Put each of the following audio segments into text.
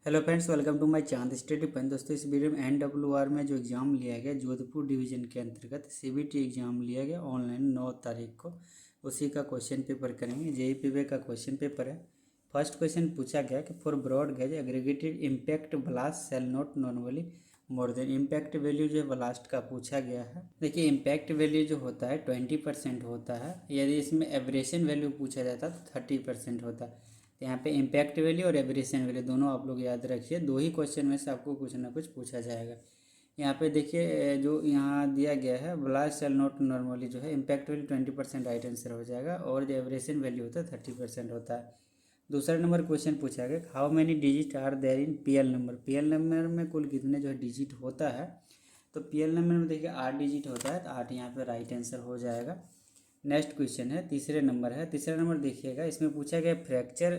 Hello friends, welcome to my Chand study point. दोस्तों, इस video में एनडब्ल्यूआर में जो एग्ज़ाम लिया गया जोधपुर डिवीज़न के अंतर्गत सीबीटी एग्ज़ाम लिया गया ऑनलाइन 9 तारीख को, उसी का क्वेश्चन पेपर करेंगे। जेईपीवी का क्वेश्चन पेपर है। फर्स्ट क्वेश्चन पूछा गया कि for broad gauge aggregated impact ballast shall not normally more than. Impact value जो ब्लास्ट का पूछा गया है। देखिए, इम्पैक्ट वैल्यू जो होता है 20% होता है। यदि इसमें एब्रेशन वैल्यू पूछा जाता तो 30% होता है। तो यहाँ पे इम्पैक्ट वैल्यू और एब्रेशन वैल्यू दोनों आप लोग याद रखिए। दो ही क्वेश्चन में से आपको कुछ ना कुछ पूछा जाएगा। यहाँ पे देखिए, जो यहाँ दिया गया है ब्लास्ट सेल नॉट नॉर्मली जो है इम्पैक्ट वैल्यू 20% राइट आंसर हो जाएगा, और जो एब्रेशन वैल्यू होता है 30% होता है। दूसरा नंबर क्वेश्चन पूछा गया, how many digit are there in PL number. PL number में कुल कितने जो है डिजिट होता है। तो पीएल नंबर में देखिए 8 डिजिट होता है, तो 8 यहाँ पे राइट आंसर हो जाएगा। नेक्स्ट क्वेश्चन है, तीसरे नंबर है। तीसरा नंबर देखिएगा, इसमें पूछा गया फ्रैक्चर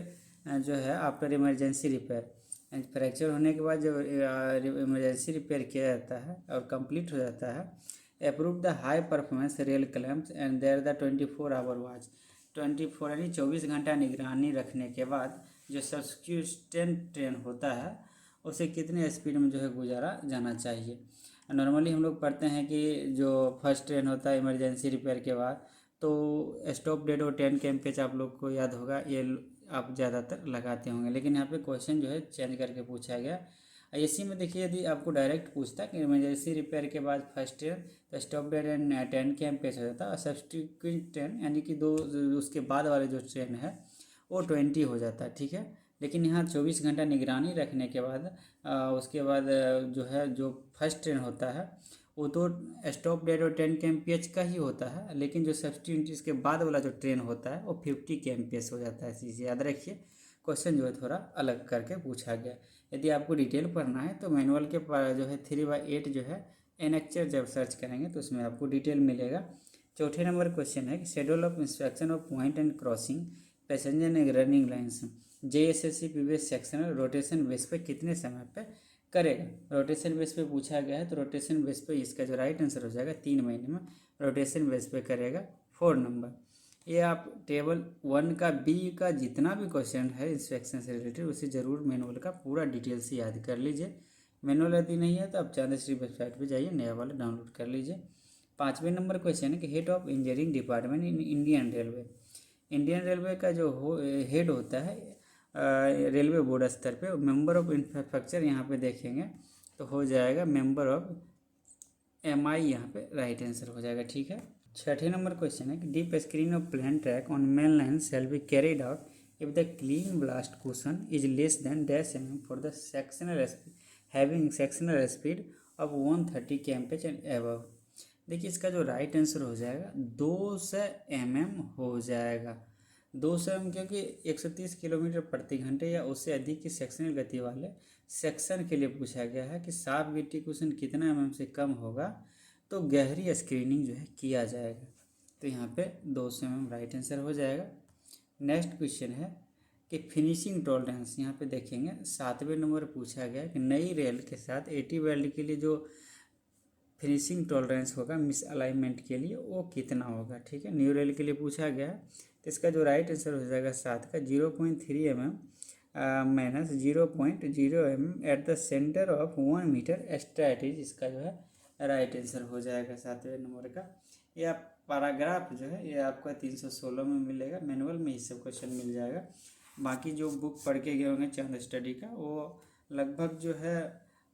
जो है आफ्टर इमरजेंसी रिपेयर। फ्रैक्चर होने के बाद जो इमरजेंसी रिपेयर किया जाता है और कंप्लीट हो जाता है, approve the high performance real clamps and there the 24 hour watch. 24 यानी 24 घंटा निगरानी रखने के बाद जो सब्सिक्वेंट ट्रेन होता है उसे कितने स्पीड में जो है गुजारा जाना चाहिए। नॉर्मली हम लोग पढ़ते हैं कि जो फर्स्ट ट्रेन होता है इमरजेंसी रिपेयर के बाद, तो स्टॉप डेट और 10 kmph आप लोग को याद होगा, ये आप ज़्यादातर लगाते होंगे। लेकिन यहाँ पे क्वेश्चन जो है चेंज करके पूछा गया। इसी में देखिए, यदि आपको डायरेक्ट पूछता कि इमरजेंसी रिपेयर के बाद फर्स्ट ट्रेन तो स्टॉप डेट एंड 10 kmph हो जाता, और सब्सिक्वेंट ट्रेन यानी कि दो उसके बाद वाले जो ट्रेन है वो 20 हो जाता है, ठीक है। लेकिन यहाँ 24 घंटा निगरानी रखने के बाद उसके बाद जो है जो फर्स्ट ट्रेन होता है वो तो स्टॉप डेट और 10 kmph का ही होता है, लेकिन जो सब्सिट्यूट इसके बाद वाला जो ट्रेन होता है वो 50 kmph हो जाता है। इसी से याद रखिए, क्वेश्चन जो है थोड़ा अलग करके पूछा गया। यदि आपको डिटेल पढ़ना है तो मैनुअल के जो है 3/8 जो है एनेक्चर जब सर्च करेंगे तो उसमें आपको डिटेल मिलेगा। चौथे नंबर क्वेश्चन है कि schedule of inspection of point and crossing passenger and running lines JSSC PVS sectional rotation base पे कितने समय पे करेगा। रोटेशन बेस पे पूछा गया है, तो रोटेशन बेस पे इसका जो राइट आंसर हो जाएगा 3 महीने में रोटेशन बेस पे करेगा। 4 नंबर, ये आप टेबल 1 का बी का जितना भी क्वेश्चन है इंस्पेक्शन से रिलेटेड उसे ज़रूर मैनुअल का पूरा डिटेल से याद कर लीजिए। मैनुअल यदि नहीं है तो आप चांदश्री वेबसाइट पर जाइए, नया वाला डाउनलोड कर लीजिए। 5वें नंबर क्वेश्चन है कि head of engineering department in Indian railway. Indian railway का जो हेड होता है रेलवे बोर्ड स्तर पे, मेंबर ऑफ इंफ्रास्ट्रक्चर यहाँ पे देखेंगे तो हो जाएगा मेंबर ऑफ एमआई, यहाँ पे राइट आंसर हो जाएगा, ठीक है। 6ठे नंबर क्वेश्चन है कि deep screen of plain track on main line shall be carried out if the clean ballast cushion is less than dash mm for the sectional speed having sectional speed of 130 kmph and above. देखिए, इसका जो right answer हो जाएगा 200 mm हो जाएगा। 200 mm, क्योंकि 130 kilometre प्रति घंटे या उससे अधिक की सेक्शनल गति वाले सेक्शन के लिए पूछा गया है कि साफ गिट्टी कुशन कितना mm से कम होगा तो गहरी स्क्रीनिंग जो है किया जाएगा। तो यहाँ पे 200 mm राइट आंसर हो जाएगा। नेक्स्ट क्वेश्चन है कि फिनिशिंग टॉलरेंस, यहाँ पे देखेंगे 7वें नंबर पूछा गया कि नई रेल के साथ 80 वेल्ड के लिए जो फिनिशिंग टॉलरेंस होगा मिस अलाइनमेंट के लिए वो कितना होगा, ठीक है। न्यू रेल के लिए पूछा गया है, तो इसका जो राइट आंसर हो जाएगा 7 का 0.3 mm minus 0.0 mm at the centre of 1 metre स्ट्रैटेज, इसका जो है राइट आंसर हो जाएगा 7वें नंबर का। यह पैराग्राफ जो है ये आपका 316 में मिलेगा, मैनुअल में ही सब क्वेश्चन मिल जाएगा। बाकी जो बुक पढ़ के गए होंगे चांद स्टडी का वो लगभग जो है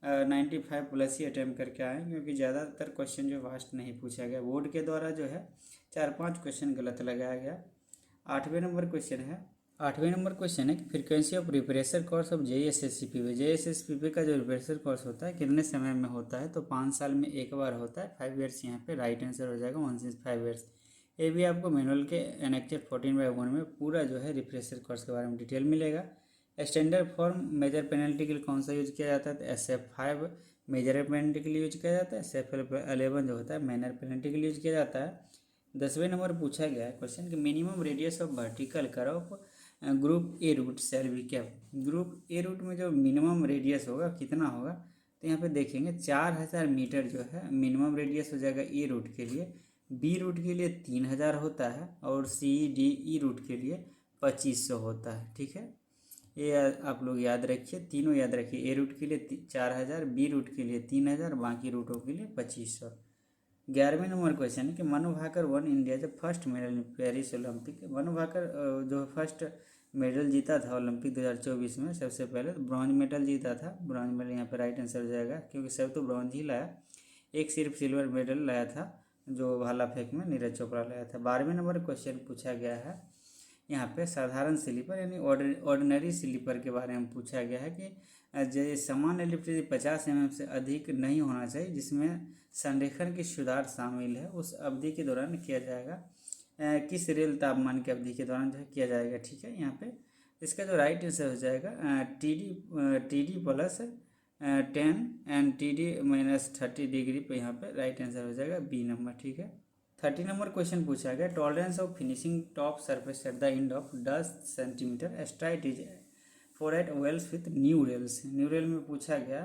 95+ ही अटैम्प्ट करके आए, क्योंकि ज़्यादातर क्वेश्चन जो वास्ट नहीं पूछा गया। बोर्ड के द्वारा जो है 4-5 क्वेश्चन गलत लगाया गया। 8वें नंबर क्वेश्चन है कि frequency of refresher course of JSSCPV. JSSCPV का जो रिफ्रेशर कोर्स होता है कितने समय में होता है, तो 5 साल में एक बार होता है। 5 ईयर्स यहाँ पे राइट आंसर हो जाएगा, 1 से 5 ईयर्स। ये भी आपको मैनुअल के एनेक्चर 14/1 में पूरा जो है रिफ्रेशर कोर्स के बारे में डिटेल मिलेगा। स्टैंडर्ड फॉर्म मेजर पेनल्टी के लिए कौन सा यूज किया जाता है, तो SF5 मेजर पेनल्टी के लिए यूज किया जाता है। SF11 जो होता है मैनर पेनल्टी के लिए यूज किया जाता है। 10वें नंबर पूछा गया है क्वेश्चन कि minimum radius of vertical curve of group A route shall be क्या। ग्रुप ए रूट में जो मिनिमम रेडियस होगा कितना होगा, तो यहाँ पे देखेंगे 4000 मीटर जो है मिनिमम रेडियस हो जाएगा ए रूट के लिए। बी रूट के लिए 3000 होता है और CDE रूट के लिए 2500 होता है, ठीक है। ये आप लोग याद रखिए, तीनों याद रखिए। ए रूट के लिए 4000, बी रूट के लिए 3000, बाकी रूटों के लिए 2500। 11वें नंबर क्वेश्चन है कि मनु भाकर वन इंडिया जो first medal in Paris Olympic. Manu Bhaker जो फर्स्ट मेडल जीता था ओलंपिक 2024 में, सबसे पहले तो ब्रॉन्ज मेडल जीता था। ब्रॉन्ज मेडल यहाँ पे राइट आंसर हो जाएगा, क्योंकि सब तो ब्रॉन्ज ही लाया। एक सिर्फ सिल्वर मेडल लाया था जो भाला फेंक में नीरज चोपड़ा लाया था। 12वें नंबर क्वेश्चन पूछा गया है यहाँ पे साधारण स्लीपर यानी ऑर्डिनरी स्लीपर के बारे में पूछा गया है कि जो सामान्य लिफ्ट 50 mm से अधिक नहीं होना चाहिए, जिसमें संरेखण की सुधार शामिल है, उस अवधि के दौरान किया जाएगा। किस रेल तापमान की अवधि के दौरान जो है किया जाएगा, ठीक है। यहाँ पे इसका जो राइट आंसर हो जाएगा T D plus 10 and T D minus 30 degree पे यहाँ पे राइट आंसर हो जाएगा बी नंबर, ठीक है। 30 नंबर क्वेश्चन पूछा गया tolerance of finishing top surface at the end of 10 centimetre straight is for at welds with new rails. New rail में पूछा गया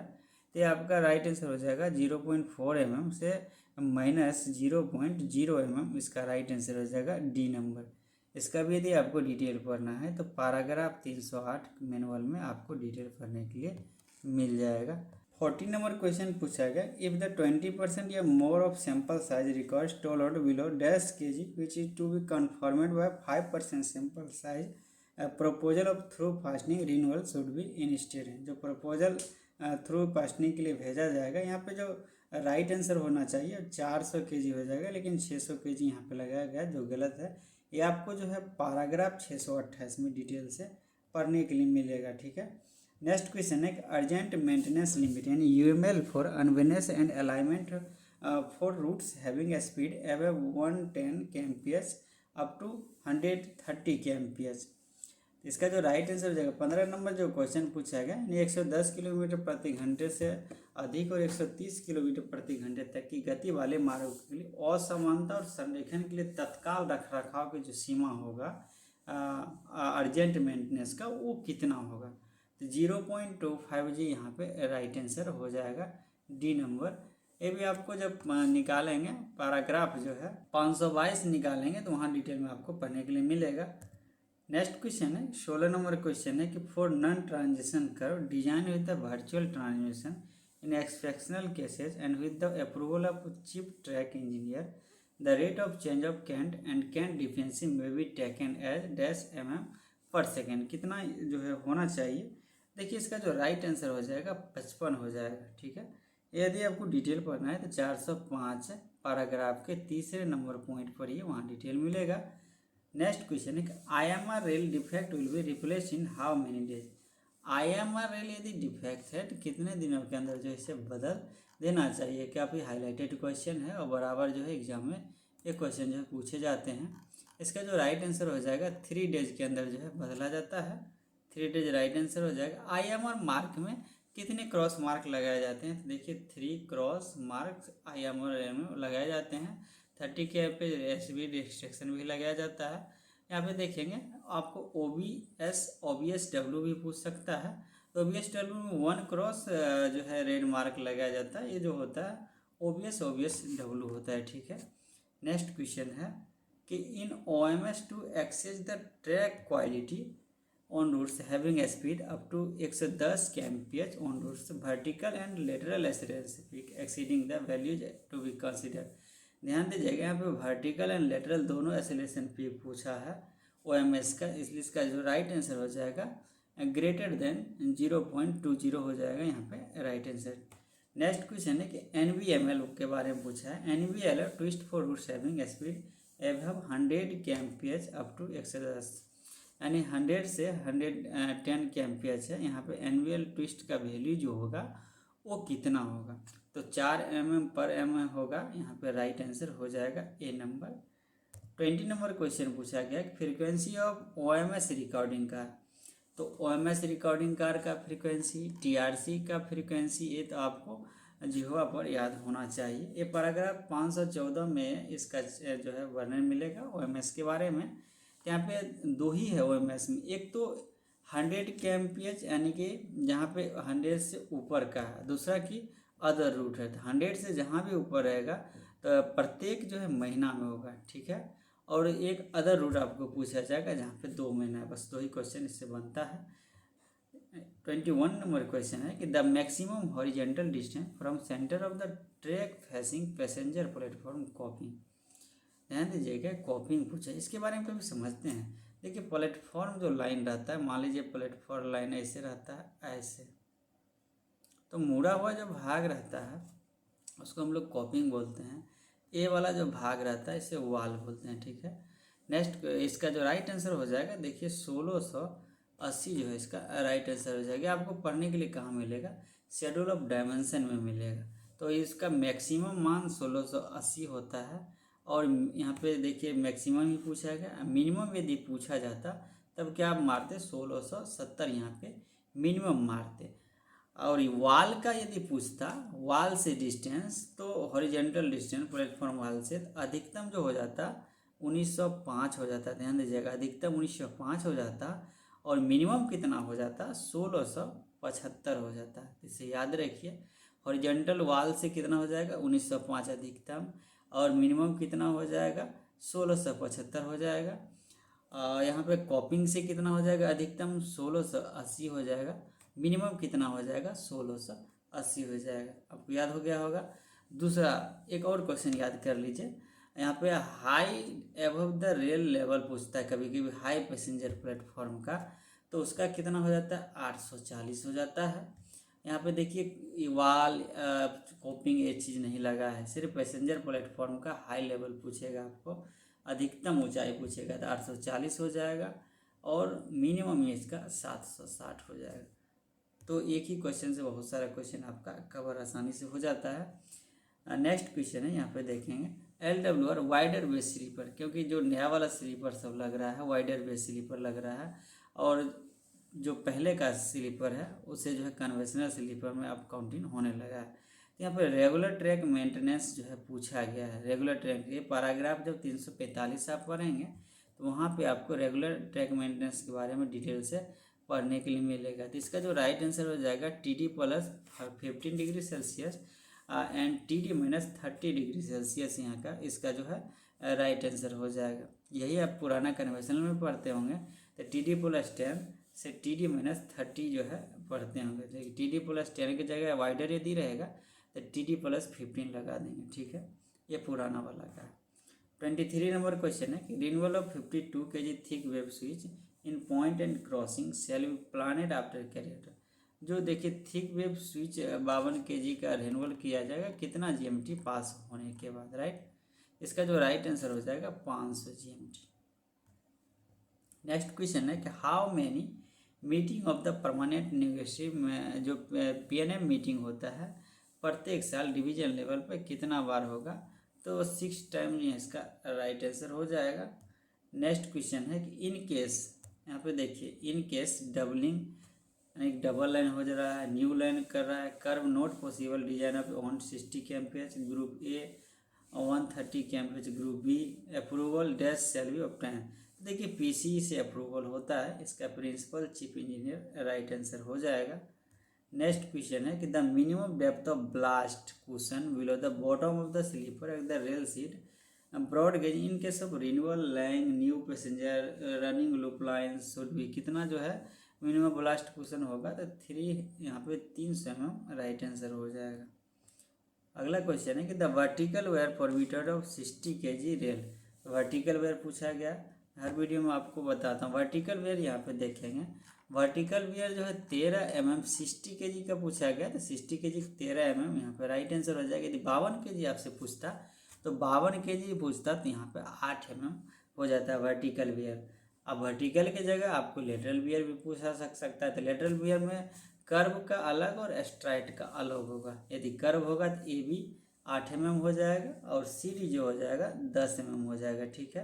तो आपका राइट आंसर हो जाएगा 0.4 mm से माइनस 0.0 mm, इसका राइट आंसर हो जाएगा डी नंबर। इसका भी यदि आपको डिटेल पढ़ना है तो पैराग्राफ 308 मैनुअल में आपको डिटेल पढ़ने के लिए मिल जाएगा। 14 नंबर क्वेश्चन पूछा गया इफ द 20% या more of sample size records tolerate below dash kg which is to be confirmed by 5% sample size proposal of through fastening renewal should be instated. जो प्रपोजल थ्रू फास्टनिंग के लिए भेजा जाएगा, यहाँ पे जो राइट आंसर होना चाहिए 400 kg हो जाएगा, लेकिन 600 kg यहाँ पे लगाया गया जो गलत है। ये आपको जो है पैराग्राफ 628 में डिटेल से पढ़ने के लिए मिलेगा, ठीक है। नेक्स्ट क्वेश्चन है अर्जेंट मेंटेनेंस लिमिट यानी UML for unevenness and alignment for routes having a speed above 110 kmph up to 130 kmph। इसका जो राइट आंसर हो जाएगा 15 नंबर जो क्वेश्चन पूछा गया यानी 110 किलोमीटर प्रति घंटे से अधिक और 130 किलोमीटर प्रति घंटे तक की गति वाले मार्गों के लिए असमानता और संरेखण के लिए तत्काल रखरखाव की जो सीमा होगा अर्जेंट मेंटेनेंस का, वो कितना होगा। तो 0.25 जी यहाँ पे राइट आंसर हो जाएगा डी नंबर। ये भी आपको जब निकालेंगे पैराग्राफ जो है 522 निकालेंगे तो वहाँ डिटेल में आपको पढ़ने के लिए मिलेगा। नेक्स्ट क्वेश्चन है 16 नंबर क्वेश्चन है कि for non transition curve design with the virtual transmission in exceptional cases and with the approval of chief track engineer the rate of change of cant and cant defensive may be taken as dash mm per second. कितना जो है होना चाहिए, देखिए इसका जो right answer हो जाएगा 55 हो जाएगा, ठीक है। यदि आपको डिटेल पढ़ना है तो 405 पैराग्राफ के तीसरे नंबर पॉइंट पर ही वहाँ डिटेल मिलेगा। नेक्स्ट क्वेश्चन है IMR rail defect will be replace in how many days. IMR rail यदि डिफेक्ट है तो कितने दिनों के अंदर जो इसे बदल देना चाहिए। काफ़ी हाईलाइटेड क्वेश्चन है और बराबर जो है एग्जाम में ये क्वेश्चन जो है पूछे जाते हैं। इसका जो राइट आंसर हो जाएगा 3 डेज के अंदर जो है बदला जाता है। 3 डेज राइट आंसर हो जाएगा। IMR मार्क में कितने क्रॉस मार्क लगाए जाते हैं, तो देखिए 3 क्रॉस मार्क IMR में लगाए जाते हैं। 30 के पे SB रिस्ट्रिक्शन भी लगाया जाता है। यहाँ पे देखेंगे आपको OBSW भी पूछ सकता है। तो OBSW में 1 क्रॉस जो है रेड मार्क लगाया जाता है। ये जो होता है OBSW होता है, ठीक है। नेक्स्ट क्वेश्चन है कि in OMS to access the track quality on routes having a speed up to 110 kmph on routes vertical and lateral acceleration peak exceeding the values to be considered। ध्यान दीजिएगा यहाँ पे वर्टिकल एंड लेटरल दोनों acceleration peak पूछा है OMS का, इसलिए इसका जो राइट आंसर हो जाएगा ग्रेटर देन 0.20 हो जाएगा यहाँ पे राइट आंसर। नेक्स्ट क्वेश्चन है कि NVML के बारे में पूछा है। NVML twist for routes having speed above 100 kmph up to 110 यानी 100 से 110 kmph है। यहाँ पे NVL ट्विस्ट का वैल्यू जो होगा वो कितना होगा, तो 4 mm पर mm होगा। यहाँ पे राइट आंसर हो जाएगा ए नंबर। 20 नंबर क्वेश्चन पूछा गया कि frequency of OMS recording car. तो OMS रिकॉर्डिंग कार का फ्रीक्वेंसी, TRC का फ्रीक्वेंसी, ये तो आपको जिह्वा पर याद होना चाहिए। ये पैराग्राफ 514 में इसका जो है वर्णन मिलेगा OMS के बारे में। यहाँ पे 2 ही है OMS में, एक तो 100 kmph यानी कि जहाँ पे 100 से ऊपर का है, दूसरा कि अदर रूट है। तो 100 से जहाँ भी ऊपर रहेगा तो प्रत्येक जो है महीना में होगा, ठीक है। और एक अदर रूट आपको पूछा जाएगा जहाँ पे 2 महीना है। बस 2 ही क्वेश्चन इससे बनता है। 21 नंबर क्वेश्चन है कि the maximum horizontal distance from centre of the track facing passenger platform कॉपिंग। ध्यान दीजिएगा, कॉपिंग पूछा, इसके बारे में कभी समझते हैं। देखिए प्लेटफॉर्म जो लाइन रहता है, मान लीजिए प्लेटफॉर्म लाइन ऐसे रहता है, ऐसे तो मुड़ा हुआ जो भाग रहता है उसको हम लोग कॉपिंग बोलते हैं। ए वाला जो भाग रहता है इसे वाल बोलते हैं, ठीक है। नेक्स्ट इसका जो राइट आंसर हो जाएगा, देखिए 1680 जो है इसका राइट आंसर हो जाएगा। आपको पढ़ने के लिए कहाँ मिलेगा, शेड्यूल ऑफ डायमेंशन में मिलेगा। तो इसका मैक्सिमम मान 1680 होता है। और यहाँ पे देखिए मैक्सिमम ही पूछा गया, मिनिमम यदि पूछा जाता तब क्या आप मारते 1670, यहाँ पे मिनिमम मारते। और वाल का यदि पूछता, वाल से डिस्टेंस, तो हॉरिजेंटल डिस्टेंस प्लेटफॉर्म वाल से अधिकतम जो हो जाता 1905 हो जाता। ध्यान दीजिएगा, अधिकतम 1905 हो जाता और मिनिमम कितना हो जाता 1675 हो जाता। इसे याद रखिए, हॉरिजेंटल वाल से कितना हो जाएगा 1905 अधिकतम, और मिनिमम कितना हो जाएगा 1675 हो जाएगा। यहाँ पे कॉपिंग से कितना हो जाएगा, अधिकतम 1680 हो जाएगा, मिनिमम कितना हो जाएगा 1680 हो जाएगा। आपको याद हो गया होगा। दूसरा एक और क्वेश्चन याद कर लीजिए, यहाँ पे high above the rail level पूछता है कभी कभी, हाई पैसेंजर प्लेटफॉर्म का, तो उसका कितना हो जाता है 840 हो जाता है। यहाँ पे देखिए वाल कॉपिंग ये चीज़ नहीं लगा है, सिर्फ पैसेंजर प्लेटफॉर्म का हाई लेवल पूछेगा, आपको अधिकतम ऊंचाई पूछेगा तो 840 हो जाएगा, और मिनिमम इसका 760 हो जाएगा। तो एक ही क्वेश्चन से बहुत सारा क्वेश्चन आपका कवर आसानी से हो जाता है। नेक्स्ट क्वेश्चन है, यहाँ पे देखेंगे LWR वाइडर बेस स्लीपर, क्योंकि जो नया वाला स्लीपर सब लग रहा है वाइडर बेस स्लीपर लग रहा है, और जो पहले का स्लीपर है उसे जो है कन्वेंशनल स्लीपर में अब काउंटिंग होने लगा है। तो यहाँ पे रेगुलर ट्रैक मेंटेनेंस जो है पूछा गया है। रेगुलर ट्रैक ये पैराग्राफ जब 345 आप पढ़ेंगे तो वहाँ पे आपको रेगुलर ट्रैक मेंटेनेंस के बारे में डिटेल से पढ़ने के लिए मिलेगा। तो इसका जो राइट आंसर हो जाएगा TD plus 15 degree Celsius and TD minus 30 degree Celsius, यहाँ का इसका जो है राइट आंसर हो जाएगा। यही आप पुराना कन्वेंशनल में पढ़ते होंगे, तो TD प्लस 10 से TD माइनस 30 जो है पढ़ते होंगे। तो TD प्लस 10 की जगह वाइडर यदि रहेगा तो TD प्लस 15 लगा देंगे, ठीक है। ये पुराना वाला का है। 23 नंबर क्वेश्चन है कि renewal of 52 kg thick web switch in point and crossing shall be planned after carrier. जो देखिए थिक वेब स्विच 52 kg का रिन्यूअल किया जाएगा कितना GMT पास होने के बाद, राइट। इसका जो राइट आंसर हो जाएगा 500 GMT। नेक्स्ट क्वेश्चन है कि how many meeting of the permanent negotiative में जो PNM मीटिंग होता है प्रत्येक साल डिवीजन लेवल पर कितना बार होगा, तो 6 टाइम इसका राइट आंसर हो जाएगा। नेक्स्ट क्वेश्चन है कि इन केस, यहाँ पे देखिए इन केस डबलिंग, एक डबल लाइन हो जा रहा है, न्यू लाइन कर रहा है, curve not possible, design of 160 kmph group A, 130 kmph group B, approval dash shall be obtain. देखिए PCE से अप्रूवल होता है, इसका principal chief engineer right answer हो जाएगा। नेक्स्ट क्वेश्चन है कि the minimum depth of ballast cushion below the bottom of the sleeper at the rail seat broad gauge in case of renewal line new passenger running loop line should be, कितना जो है minimum blast cushion होगा, तो 3 यहाँ पे 300 mm right answer हो जाएगा। अगला क्वेश्चन है कि the vertical wear permitted of 60 kg rail. Vertical wear पूछा गया, हर वीडियो में आपको बताता हूँ। वर्टिकल वेयर यहाँ पे देखेंगे, वर्टिकल वेयर जो है 13 mm 60 kg का पूछा गया, तो 60 kg 13 mm यहाँ पे राइट आंसर हो जाएगा। यदि 52 kg आपसे पूछता तो 52 kg पूछता तो यहाँ पे 8 mm हो जाता है वर्टिकल वेयर। अब वर्टिकल की जगह आपको लेटरल वेयर भी पूछा सकता है, तो लेटरल वेयर में कर्व का अलग और स्ट्राइट का अलग होगा। यदि कर्व होगा तो AB 8 mm हो जाएगा और CD जो हो जाएगा 10 mm हो जाएगा, ठीक है।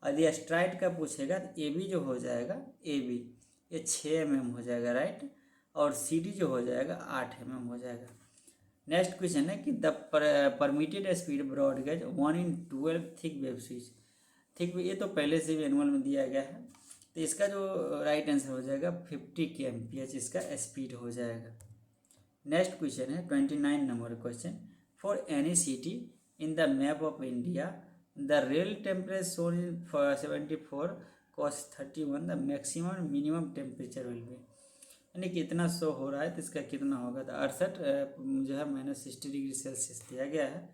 यदि स्ट्राइट का पूछेगा तो AB जो हो जाएगा AB ये 6 mm हो जाएगा, राइट, और CD जो हो जाएगा 8 mm हो जाएगा। नेक्स्ट क्वेश्चन है कि the permitted speed broad gauge 1/12 thick web switch. Thick, ये तो पहले से भी एनुअल में दिया गया है, तो इसका जो राइट आंसर हो जाएगा 50 kmph इसका स्पीड हो जाएगा। नेक्स्ट क्वेश्चन है 29 number question, for any city in the map of India the rail temperature shown in 74 cos 31 the maximum minimum temperature will be. यानी कि इतना शो हो रहा है तो इसका कितना होगा, तो 68 जो है -60°C दिया गया है।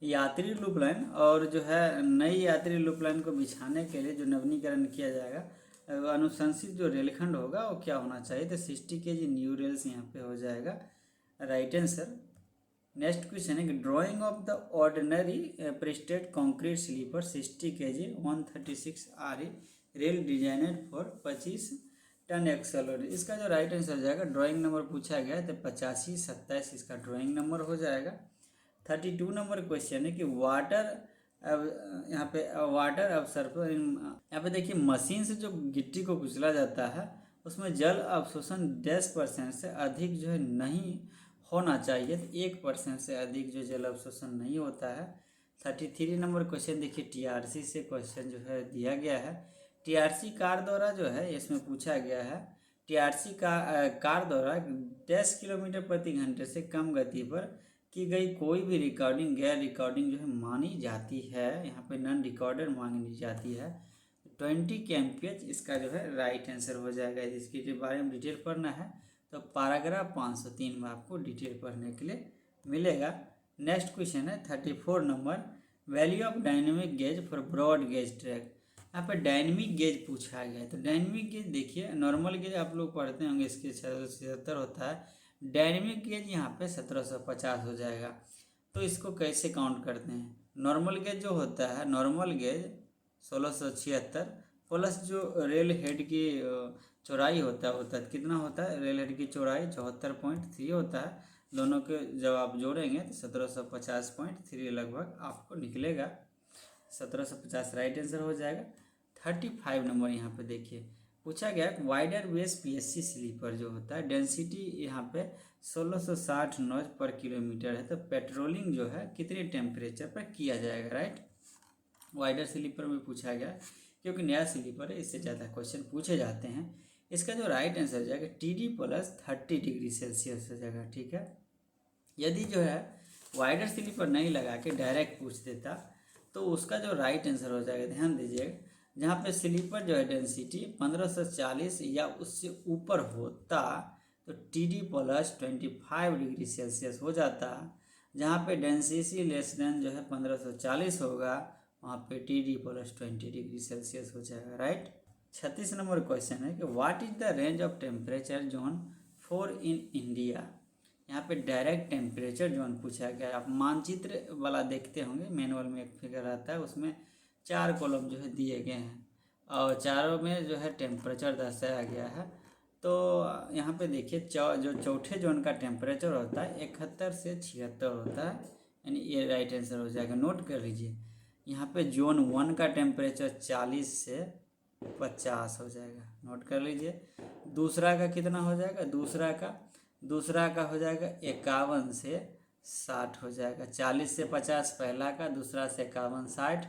यात्री लूप लाइन और जो है नई यात्री लूप लाइन को बिछाने के लिए जो नवीनीकरण किया जाएगा, अनुशंसित जो रेलखंड होगा वो क्या होना चाहिए, तो 60 kg न्यू रेल्स यहाँ पे हो जाएगा राइट आंसर। नेक्स्ट क्वेश्चन है कि drawing of the ordinary prestressed concrete sleeper 60 kg 136 RE rail designed for 25 ton axle load. इसका जो राइट आंसर हो जाएगा, ड्राइंग नंबर पूछा गया है तो 85 27 इसका ड्राइंग नंबर हो जाएगा। 32 नंबर क्वेश्चन है कि वाटर, अब यहाँ पे वाटर अब्सॉर्बर, यहाँ पे देखिए मशीन से जो गिट्टी को कुचला जाता है उसमें जल अवशोषण 10% से अधिक जो है नहीं होना चाहिए, तो 1% से अधिक जो जल अवशोषण नहीं होता है। 33 नंबर क्वेश्चन देखिए टीआरसी से क्वेश्चन जो है दिया गया है। टीआरसी कार द्वारा जो है इसमें पूछा गया है, टीआरसी कार द्वारा 10 किलोमीटर प्रति घंटे से कम गति पर की गई कोई भी रिकॉर्डिंग गैर रिकॉर्डिंग जो है मानी जाती है, यहाँ पे नॉन रिकॉर्डेड मानी जाती है। 20 kmph इसका जो है राइट आंसर हो जाएगा। इसके बारे में डिटेल पढ़ना है तो पैराग्राफ 503 में आपको डिटेल पढ़ने के लिए मिलेगा। नेक्स्ट क्वेश्चन है 34 number, value of dynamic gauge for broad gauge track. यहाँ पर डायनेमिक गेज पूछा गया है, तो डायनेमिक गेज देखिए, नॉर्मल गेज आप लोग पढ़ते होंगे इसके 76 होता है, डायनेमिक गेज यहाँ पे 1750 हो जाएगा। तो इसको कैसे काउंट करते हैं, नॉर्मल गेज जो होता है, नॉर्मल गेज 1676 प्लस जो रेल हेड की चौड़ाई होता है कितना होता है, रेल हेड की चौड़ाई 74.3 होता है, दोनों के जब आप जोड़ेंगे तो 1750.3 लगभग आपको निकलेगा, 1750 राइट आंसर हो जाएगा। 35 नंबर यहाँ पे देखिए पूछा गया वाइडर बेस पीएससी स्लीपर जो होता है डेंसिटी यहाँ पे 1660 नॉइज पर किलोमीटर है, तो पेट्रोलिंग जो है कितने टेम्परेचर पर किया जाएगा, राइट। वाइडर स्लीपर में पूछा गया क्योंकि नया स्लीपर है, इससे ज़्यादा क्वेश्चन पूछे जाते हैं। इसका जो राइट आंसर हो जाएगा TD + 30°C हो जाएगा, ठीक है। यदि जो है वाइडर स्लीपर नहीं लगा के डायरेक्ट पूछ देता तो उसका जो राइट आंसर हो जाएगा, ध्यान दीजिएगा, जहाँ पे स्लीपर जो है डेंसिटी 1540 या उससे ऊपर होता तो TD + 25°C हो जाता, जहाँ पे डेंसिटी लेस देन जो है 1540 होगा वहाँ पे TD + 20°C हो जाएगा, राइट। 36 नंबर क्वेश्चन है कि what is the range of temperature zone 4 in India. यहाँ पे डायरेक्ट टेम्परेचर जोन पूछा गया है। आप मानचित्र वाला देखते होंगे, मैनुअल में एक फिगर आता है, उसमें 4 कॉलम जो है दिए गए हैं और चारों में जो है टेम्परेचर दर्शाया गया है। तो यहाँ पे देखिए जो चौथे जोन का टेम्परेचर होता है 71 से 76 होता है, यानी ये राइट आंसर हो जाएगा। नोट कर लीजिए, यहाँ पे जोन 1 का टेम्परेचर 40 से 50 हो जाएगा, नोट कर लीजिए। दूसरा का कितना हो जाएगा, दूसरा का हो जाएगा 51 से 60 हो जाएगा। 40 से 50 पहला का, दूसरा से 51 60,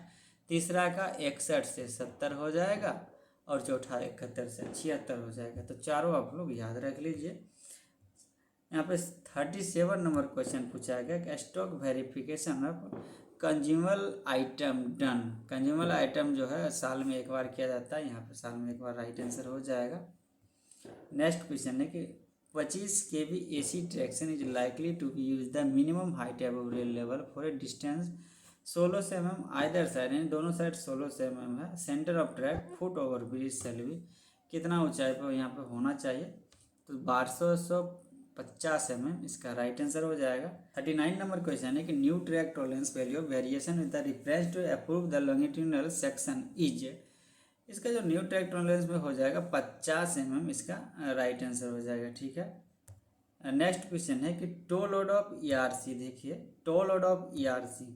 तीसरा का 61 से 70 हो जाएगा और चौथा 71 से 76 हो जाएगा। तो चारों आप लोग याद रख लीजिए। यहाँ पे 37 नंबर क्वेश्चन पूछा गया कि stock verification of consumer item done. Consumer item जो है साल में एक बार किया जाता है, यहाँ पे साल में एक बार राइट आंसर हो जाएगा। नेक्स्ट क्वेश्चन है कि 25 kV AC traction is likely to be use the minimum height above rail level for a distance 16 mm either side, यानी दोनों साइड 16 mm है। Centre of track foot over bridge shall भी कितना ऊंचाई पर यहाँ पे होना चाहिए, तो 1250 mm इसका राइट आंसर हो जाएगा। 39 नंबर क्वेश्चन है कि new track tolerance value variation with the refresh to approve the longitudinal section is. इसका जो न्यू ट्रैक टॉलरेंस में हो जाएगा 50 mm इसका राइट आंसर हो जाएगा, ठीक है। नेक्स्ट क्वेश्चन है कि टो लोड ऑफ ERC। देखिए टो लोड ऑफ ERC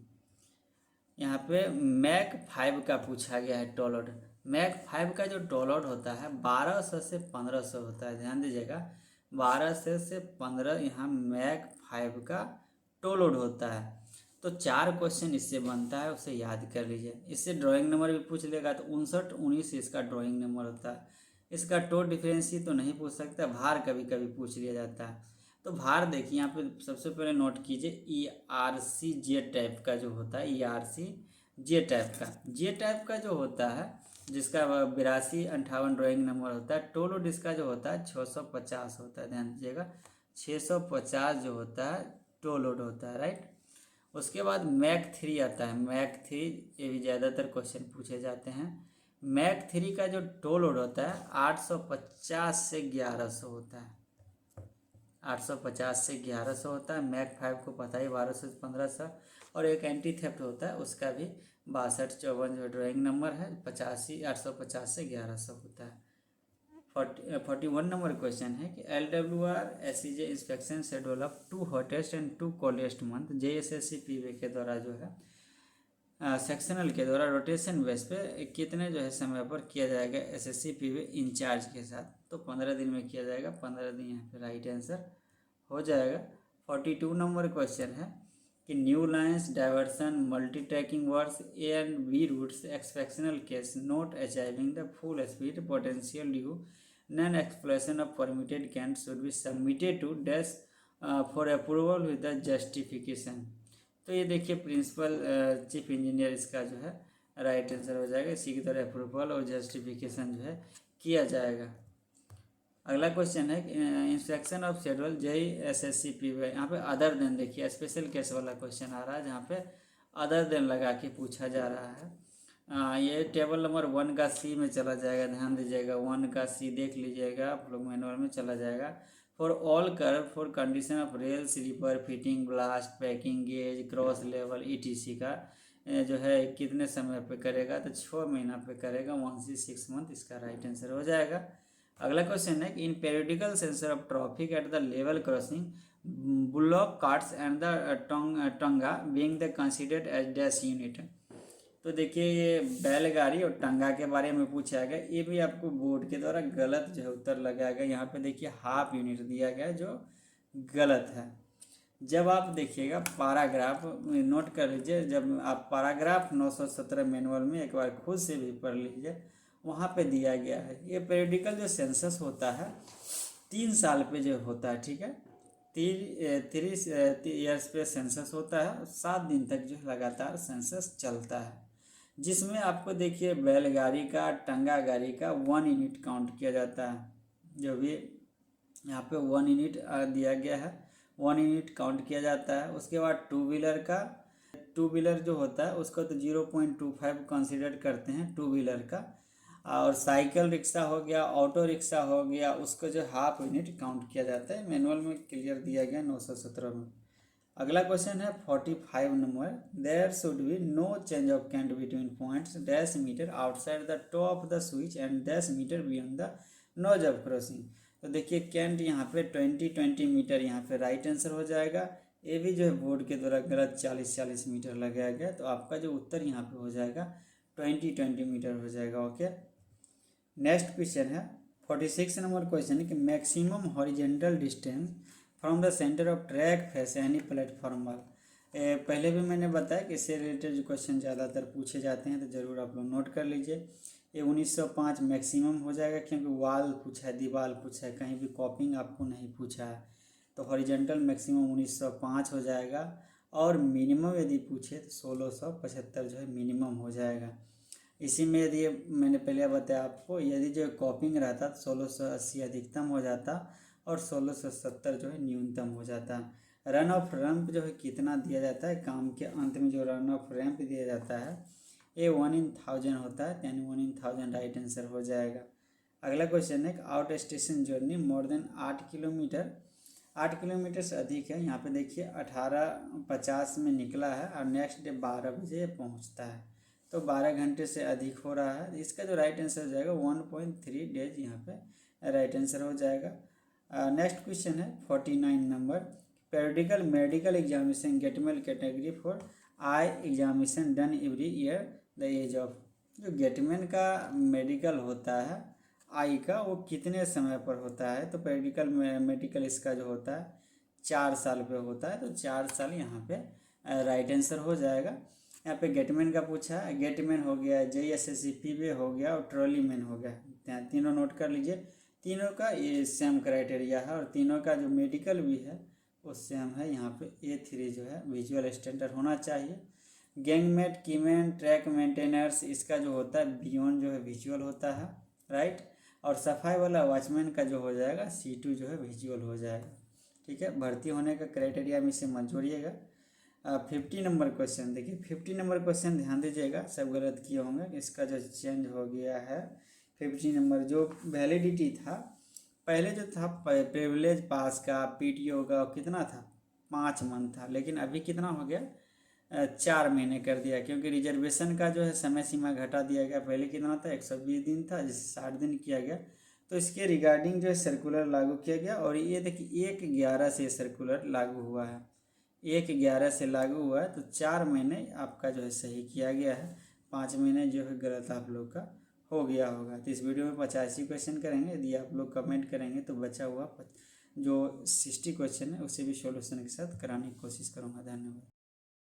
यहाँ पे मैक 5 का पूछा गया है। टो लोड मैक 5 का जो टो लोड होता है 1200 से 1500 होता है, ध्यान दीजिएगा, 1200 से 15 यहाँ मैक 5 का टो लोड होता है। तो 4 क्वेश्चन इससे बनता है, उसे याद कर लीजिए। इससे ड्राइंग नंबर भी पूछ लेगा, तो 59 19 इसका ड्राइंग नंबर होता है। इसका टो डिफरेंस तो नहीं पूछ सकता, भार कभी कभी पूछ लिया जाता है। तो भार देखिए यहाँ पे सबसे पहले नोट कीजिए, ERC J टाइप का जो होता है, ERC J टाइप का जो होता है जिसका 82-58 ड्राइंग नंबर होता है। टो लोड इसका जो होता है 650 होता है, ध्यान दीजिएगा 650 जो होता है टो लोड होता है, राइट। उसके बाद मैक 3 आता है, मैक 3 ये भी ज़्यादातर क्वेश्चन पूछे जाते हैं। मैक 3 का जो टो लोड होता है 850 से 1100 होता है, 850 से 1100 होता है। मैक 5 को पता ही 1200 से 1500। और एक एंटी थेफ्ट होता है उसका भी 6254 जो ड्राइंग नंबर है 850 से 1100 होता है। 41 नंबर क्वेश्चन है कि LWR SEJ inspection schedule of 2 hottest and 2 coldest month JSSC PV के द्वारा जो है सेक्शनल के द्वारा रोटेशन बेस पे कितने जो है समय पर किया जाएगा SSC PV इंचार्ज के साथ। तो 15 दिन में किया जाएगा, 15 दिन यहाँ पे राइट आंसर हो जाएगा। 42 नंबर क्वेश्चन है कि new lines diversion multi tracking words A and B routes exceptional case not achieving the full speed potential due non exploration of permitted cant should be submitted to dash for approval with the justification. तो ये देखिए principal chief engineer इसका जो है right answer हो जाएगा। इसी की तरह अप्रूवल और जस्टिफिकेशन जो है किया जाएगा। अगला क्वेश्चन है inspection of schedule JSSC PV। यहाँ पे अदर देन देखिए स्पेशल केस वाला क्वेश्चन आ रहा है जहाँ पे अदर देन लगा के पूछा जा रहा है। ये टेबल नंबर 1 का C में चला जाएगा, ध्यान दीजिएगा 1 का C देख लीजिएगा, आप लोग मैनुअल में चला जाएगा। For all curve for condition of rail sleeper fitting ballast packing gauge cross level ETC का जो है कितने समय पे करेगा, तो 6 महीना पे करेगा, 1 से 6 मंथ इसका राइट आंसर हो जाएगा। अगला क्वेश्चन है कि in periodical census of traffic at the level crossing bullock carts and the tonga being the considered as dash unit. तो देखिए ये बैलगाड़ी और टंगा के बारे में पूछा गया, ये भी आपको बोर्ड के द्वारा गलत जो है उत्तर लगाया गया। यहाँ पे देखिए हाफ यूनिट दिया गया जो गलत है। जब आप देखिएगा पैराग्राफ नोट कर लीजिए, जब आप पैराग्राफ 917 मैनुअल में एक बार खुद से भी पढ़ लीजिए, वहाँ पे दिया गया है ये पेरियोडिकल जो सेंसस होता है 3 साल पे जो होता है, ठीक है 3 ईयर्स पे सेंसस होता है, 7 दिन तक जो लगातार सेंसस चलता है, जिसमें आपको देखिए बैलगाड़ी का टंगा गाड़ी का 1 यूनिट काउंट किया जाता है। जो भी यहाँ पे 1 यूनिट दिया गया है 1 यूनिट काउंट किया जाता है। उसके बाद टू व्हीलर जो होता है उसको तो 0.25 कंसिडर करते हैं टू व्हीलर का। और साइकिल रिक्शा हो गया ऑटो रिक्शा हो गया उसको जो हाफ यूनिट काउंट किया जाता है, मैनुअल में क्लियर दिया गया 917 में। अगला क्वेश्चन है 45 number, there should be no change of cant between points dash metre outside the top of the switch and dash metre beyond the nose of crossing. तो देखिए कैंट यहाँ पे 20 मीटर यहाँ पे राइट आंसर हो जाएगा। ये भी जो है बोर्ड के द्वारा गलत 40 मीटर लगाया गया, तो आपका जो उत्तर यहाँ पे हो जाएगा 20 मीटर हो जाएगा। ओके, नेक्स्ट क्वेश्चन है 46 नंबर क्वेश्चन है कि maximum horizontal distance from the centre of track face any platform वाल। पहले भी मैंने बताया कि इससे रिलेटेड जो क्वेश्चन ज़्यादातर पूछे जाते हैं, तो ज़रूर आप लोग नोट कर लीजिए। ये 1905 मैक्सिमम हो जाएगा क्योंकि वाल पूछा है, दीवार पूछा है, कहीं भी कॉपिंग आपको नहीं पूछा है, तो हॉरिजेंटल मैक्सिमम 1905 हो जाएगा। और मिनिमम यदि पूछे तो 1675 जो है मिनिमम हो जाएगा। इसी में यदि मैंने पहले बताया आपको, यदि जो कॉपिंग रहता तो 1680 अधिकतम हो जाता और 1670 जो है न्यूनतम हो जाता। रन ऑफ रैंप जो है कितना दिया जाता है, काम के अंत में जो रन ऑफ रैंप दिया जाता है ये 1 in 1000 होता है, यानी 1 in 1000 राइट आंसर हो जाएगा। अगला क्वेश्चन है out station journey more than 8 kilometre, 8 kilometre से अधिक है। यहाँ पे देखिए 1850 में निकला है और नेक्स्ट डे 12 बजे पहुँचता है, तो 12 घंटे से अधिक हो रहा है। इसका जो राइट आंसर हो जाएगा 1.3 डेज यहाँ पे राइट आंसर हो जाएगा। नेक्स्ट क्वेश्चन है 49 नंबर, periodical medical examination gateman category for eye examination done every year the age of. जो गेटमैन का मेडिकल होता है आई का वो कितने समय पर होता है, तो पेरियोडिकल मेडिकल इसका जो होता है 4 साल पे होता है, तो 4 साल यहाँ पे राइट आंसर हो जाएगा। यहाँ पे गेटमैन का पूछा है, गेटमैन हो गया, JSSC PV हो गया और ट्रॉलीमैन हो गया, तीनों नोट कर लीजिए। तीनों का ये सेम क्राइटेरिया है और तीनों का जो मेडिकल भी है वो सेम है। यहाँ पे A3 जो है विजुअल स्टैंडर्ड होना चाहिए। गैंगमेट, कीमैन, ट्रैक मेंटेनर्स, इसका जो होता है बियॉन्ड जो है विजुअल होता है, राइट। और सफाई वाला वॉचमैन का जो हो जाएगा C2 जो है विजुअल हो जाएगा, ठीक है। भर्ती होने का क्राइटेरिया में इसे मत जोड़िएगा। 50 नंबर क्वेश्चन देखिए, 50 नंबर क्वेश्चन ध्यान दीजिएगा, सब गलत किए होंगे, इसका जो चेंज हो गया है 50 नंबर। जो वैलिडिटी था पहले जो था प्रिविलेज पास का, PTO का कितना था 5 मंथ था, लेकिन अभी कितना हो गया 4 महीने कर दिया, क्योंकि रिजर्वेशन का जो है समय सीमा घटा दिया गया। पहले कितना था 120 दिन था, जिसे 60 दिन किया गया। तो इसके रिगार्डिंग जो है सर्कुलर लागू किया गया, और ये देखिए 1/11 से सर्कुलर लागू हुआ है, 1/11 से लागू हुआ है। तो 4 महीने आपका जो है सही किया गया है, 5 महीने जो है गलत आप लोग का हो गया होगा। तो इस वीडियो में 85 क्वेश्चन करेंगे, यदि आप लोग कमेंट करेंगे तो बचा हुआ जो 60 क्वेश्चन है उसे भी सॉल्यूशन के साथ कराने की कोशिश करूँगा। धन्यवाद।